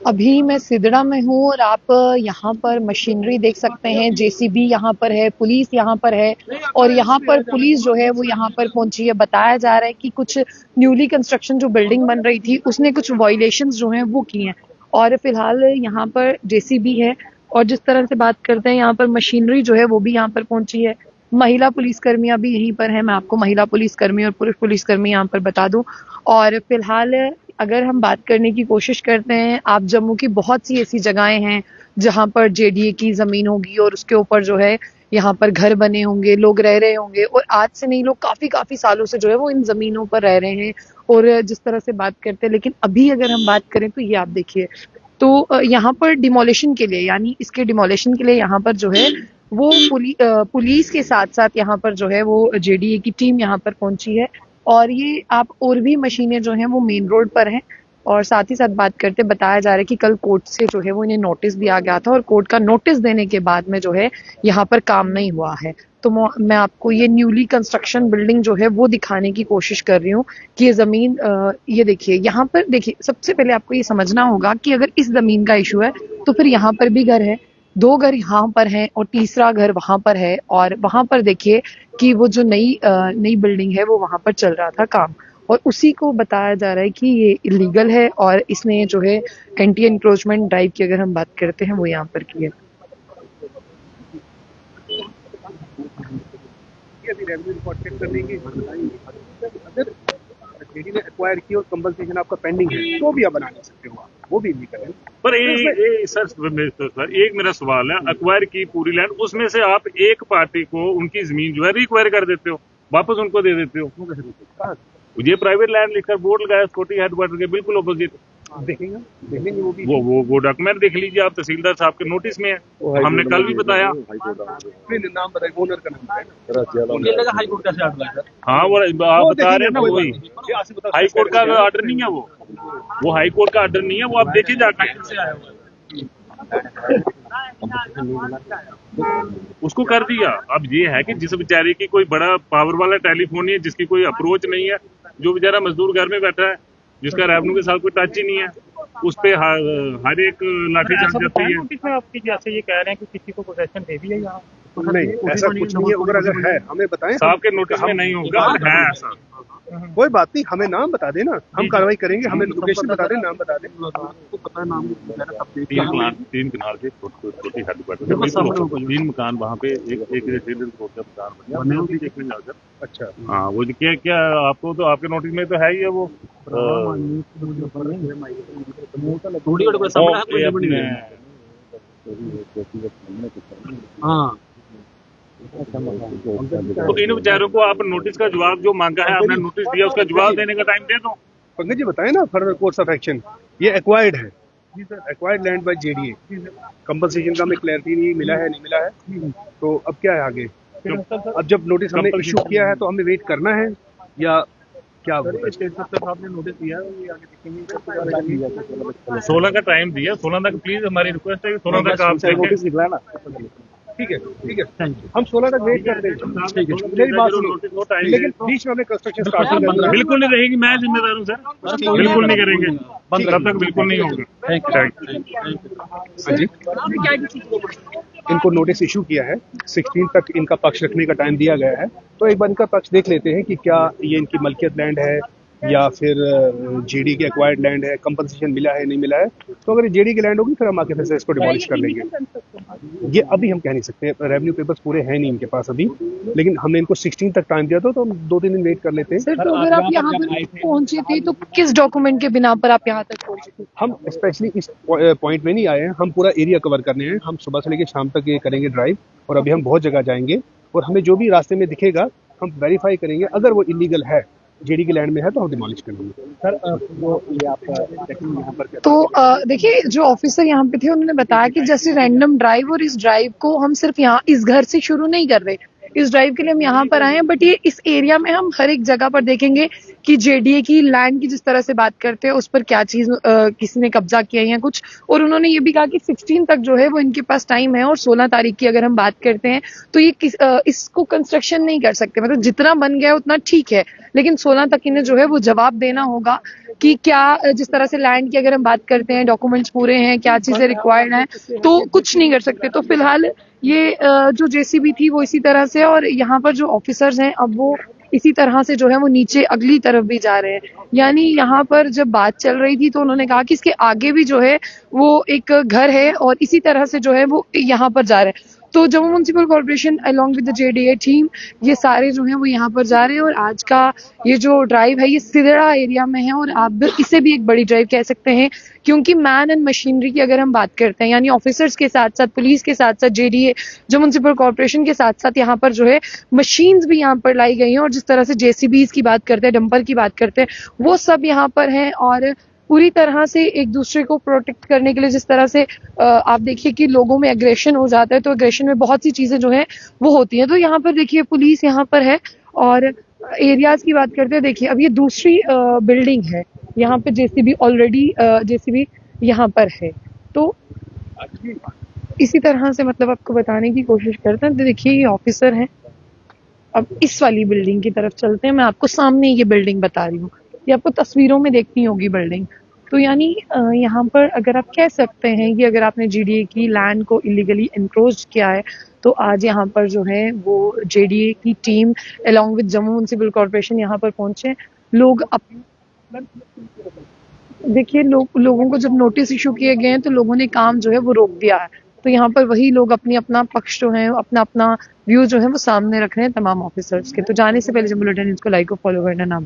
अभी मैं सिदड़ा में हूँ और आप यहाँ पर मशीनरी देख सकते हैं। जेसीबी यहाँ पर है, पुलिस यहाँ पर है और यहाँ पर पुलिस जो है वो यहाँ पर पहुंची है। बताया जा रहा है कि कुछ न्यूली कंस्ट्रक्शन जो बिल्डिंग बन रही थी उसने कुछ वायलेशंस जो हैं वो किए हैं और फिलहाल यहाँ पर जेसीबी है। और जिस तरह से बात करते हैं यहाँ पर मशीनरी जो है वो भी यहाँ पर पहुंची है। महिला पुलिसकर्मियां भी यहीं पर हैं। मैं आपको महिला पुलिसकर्मी और पुरुष पुलिसकर्मी यहाँ पर बता दूं। और फिलहाल अगर हम बात करने की कोशिश करते हैं, आप जम्मू की बहुत सी ऐसी जगहें हैं जहां पर जेडीए की जमीन होगी और उसके ऊपर जो है यहाँ पर घर बने होंगे, लोग रह रहे होंगे और आज से नहीं, लोग काफी काफी सालों से जो है वो इन जमीनों पर रह रहे हैं। और जिस तरह से बात करते हैं, लेकिन अभी अगर हम बात करें तो ये आप देखिए, तो यहाँ पर डिमोलिशन के लिए, यानी इसके डिमोलिशन के लिए यहाँ पर जो है वो पुलिस के साथ साथ यहाँ पर जो है वो जेडीए की टीम यहाँ पर पहुंची है। और ये आप और भी मशीनें जो हैं वो मेन रोड पर हैं। और साथ ही साथ बात करते बताया जा रहा है कि कल कोर्ट से जो है वो इन्हें नोटिस दिया गया था और कोर्ट का नोटिस देने के बाद में जो है यहाँ पर काम नहीं हुआ है। तो मैं आपको ये न्यूली कंस्ट्रक्शन बिल्डिंग जो है वो दिखाने की कोशिश कर रही हूँ कि ये जमीन, ये देखिए यहाँ पर, देखिए सबसे पहले आपको ये समझना होगा कि अगर इस जमीन का इशू है तो फिर यहाँ पर भी घर है, 2 घर यहाँ पर हैं और तीसरा घर वहां पर है। और वहां पर देखिए कि वो जो नई बिल्डिंग है वो वहां पर चल रहा था काम, और उसी को बताया जा रहा है कि ये इलीगल है और इसने जो है एंटी एनक्रोचमेंट ड्राइव की अगर हम बात करते हैं वो यहाँ पर की है। अभी रेवेन्यू रिकॉर्ड चेक करने की अगर जेडी ने एक्वायर की और कंपनसेशन आपका पेंडिंग है तो भी आप बना नहीं सकते हो, वो भी इलीगल है। पर सर एक मेरा सवाल है, एक्वायर की पूरी लैंड, उसमें से आप एक पार्टी को उनकी जमीन जो है रिक्वायर कर देते हो, वापस उनको दे देते हो। ये प्राइवेट लैंड लिखकर बोर्ड लगाया स्कूटी हेडक्वार्टर के बिल्कुल अपोजिट। देखेंगे वो डॉक्यूमेंट देख लीजिए आप, तहसीलदार साहब के नोटिस में है, हमने कल भी बताया। नाम बताइए, ओनर का नाम है। हाई कोर्ट कैसे ऑर्डर है? हाँ वो आप बता रहे हैं ना, वही हाई कोर्ट का ऑर्डर नहीं है, वो हाई कोर्ट का ऑर्डर नहीं है, वो आप देखिए जाकर उसको कर दिया। अब ये है कि जिस बेचारे की कोई बड़ा पावर वाला टेलीफोन नहीं है, जिसकी कोई अप्रोच नहीं है, जो बेचारा मजदूर घर में बैठा है, जिसका रेवेन्यू के साथ कोई टच ही नहीं है, उस पे हर एक लाठी चल जाती है। नोटिस में आपकी जैसे ये कह रहे हैं कि किसी को पोजेशन दे दिया यहाँ, नहीं ऐसा कुछ नहीं है। अगर है हमें बताएं, साहब के नोटिस में नहीं होगा, है ऐसा। कोई बात नहीं, हमें नाम बता देना, हम कार्रवाई करेंगे। हमें लोकेशन बता दें, नाम बता दें। आपको पता है नाम? 3 कनाल के छोटी हेडक्वार्टर, 3 मकान वहाँ पे, एक रेसिडेंस रोड का मकान बना। अच्छा, हाँ वो क्या आपको तो आपके नोटिस में तो है ही है वो। हाँ, तो इन बेचारों को आप नोटिस का जवाब जो मांगा है, आपने नोटिस दिया, उसका जवाब देने का टाइम दे दो। पंकज जी बताएं ना फर्दर कोर्स ऑफ एक्शन। ये एक्वायर्ड है, acquired land by JDA. Compensation का हमें क्लैरिटी नहीं मिला है, तो अब क्या है आगे? अब जब नोटिस हमने इशू किया है तो हमें वेट करना है या क्या? साहब ने नोटिस दिया है, आगे देखेंगे। 16 का टाइम दिया, 16 तक प्लीज हमारी रिक्वेस्ट है कि 16 तक आप नोटिस निकला ना। ठीक है, हम 16 तक वेट करते हैं। मेरी बात सुनो, लेकिन बीच में हमने कंस्ट्रक्शन स्टार्ट नहीं करना। बिल्कुल नहीं रहेगी, मैं जिम्मेदार हूँ सर, बिल्कुल नहीं करेंगे, तब तक बिल्कुल नहीं होगा। इनको नोटिस इशू किया है, 16 तक इनका पक्ष रखने का टाइम दिया गया है, तो एक बार इनका पक्ष देख लेते हैं कि क्या ये इनकी मलकियत लैंड है या फिर जेडी के एक्वायर्ड लैंड है, कंपनसेशन मिला है नहीं मिला है। तो अगर जेडी की लैंड होगी फिर हम आके फिर से इसको डिमोलिश कर लेंगे। ये अभी हम कह नहीं सकते, रेवेन्यू पेपर्स पूरे हैं नहीं इनके पास अभी, लेकिन हमने इनको 16 तक टाइम दिया था, तो हम 2-3 दिन वेट कर लेते हैं। सर, तो अगर आप यहाँ पर पहुंचे थे तो किस डॉक्यूमेंट के बिना पर आप यहाँ तक पहुंचे थे? हम स्पेशली इस पॉइंट में नहीं आए हैं, हम पूरा एरिया कवर करने हैं। हम सुबह से लेकर शाम तक ये करेंगे ड्राइव, और अभी हम बहुत जगह जाएंगे और हमें जो भी रास्ते में दिखेगा हम वेरीफाई करेंगे। अगर वो इलीगल है, जेडी के लैंड में है, तो हम डिमोलिश करेंगे। सर वो ये आपका यहाँ पर तो देखिए, जो ऑफिसर यहाँ पे थे उन्होंने बताया कि जैसे रैंडम ड्राइव, और इस ड्राइव को हम सिर्फ यहाँ इस घर से शुरू नहीं कर रहे, इस ड्राइव के लिए हम यहाँ पर आए हैं। बट ये इस एरिया में हम हर एक जगह पर देखेंगे कि जेडीए की लैंड की जिस तरह से बात करते हैं उस पर क्या चीज किसी ने कब्जा किया है या कुछ। और उन्होंने ये भी कहा कि 16 तक जो है वो इनके पास टाइम है, और 16 तारीख की अगर हम बात करते हैं तो ये इसको कंस्ट्रक्शन नहीं कर सकते। मतलब जितना बन गया उतना ठीक है, लेकिन 16 तक इन्हें जो है वो जवाब देना होगा कि क्या, जिस तरह से लैंड की अगर हम बात करते हैं डॉक्यूमेंट्स पूरे हैं, क्या चीजें रिक्वायर्ड हैं, तो कुछ नहीं कर सकते। तो फिलहाल ये जो जेसीबी थी वो इसी तरह से, और यहाँ पर जो ऑफिसर्स हैं अब वो इसी तरह से जो है वो नीचे अगली तरफ भी जा रहे हैं। यानी यहाँ पर जब बात चल रही थी तो उन्होंने कहा कि इसके आगे भी जो है वो एक घर है, और इसी तरह से जो है वो यहाँ पर जा रहे हैं। तो Jammu municipal corporation along with the JDA team ये सारे जो हैं वो यहाँ पर जा रहे हैं। और आज का ये जो ड्राइव है ये सिदड़ा एरिया में है, और आप इसे भी एक बड़ी ड्राइव कह सकते हैं, क्योंकि मैन एंड मशीनरी की अगर हम बात करते हैं, यानी ऑफिसर्स के साथ साथ पुलिस के साथ साथ जेडीए जम्मू म्युनिसिपल कॉर्पोरेशन के साथ साथ यहाँ पर जो है मशीन्स भी यहाँ पर लाई गई हैं। और जिस तरह से जेसीबीज की बात करते हैं, डंपर की बात करते हैं, वो सब यहाँ पर हैं। और पूरी तरह से एक दूसरे को प्रोटेक्ट करने के लिए, जिस तरह से आप देखिए कि लोगों में एग्रेशन हो जाता है, तो एग्रेशन में बहुत सी चीजें जो है वो होती हैं। तो यहाँ पर देखिए पुलिस यहाँ पर है। और एरियाज की बात करते हैं, देखिए अब ये दूसरी बिल्डिंग है, यहाँ पे जेसीबी ऑलरेडी जेसीबी यहाँ पर है। तो इसी तरह से मतलब आपको बताने की कोशिश करते हैं। तो देखिए ये ऑफिसर हैं। अब इस वाली बिल्डिंग की तरफ चलते हैं। मैं आपको सामने ये बिल्डिंग बता रही हूँ, ये आपको तस्वीरों में देखनी होगी बिल्डिंग। तो यानी यहाँ पर अगर आप कह सकते हैं कि अगर आपने जेडीए की लैंड को इलीगली एनक्रोच किया है, तो आज यहाँ पर जो है वो जेडीए की team along with Jammu municipal corporation यहाँ पर पहुंचे। लोग देखिए लोगों को जब नोटिस इशू किए गए हैं तो लोगों ने काम जो है वो रोक दिया है। तो यहाँ पर वही लोग अपना पक्ष जो है, अपना व्यू जो है वो सामने रख रहे हैं तमाम ऑफिसर्स के। तो जाने से पहले जब बुलेटिन न्यूज़ को लाइक और फॉलो करना ना भूलें।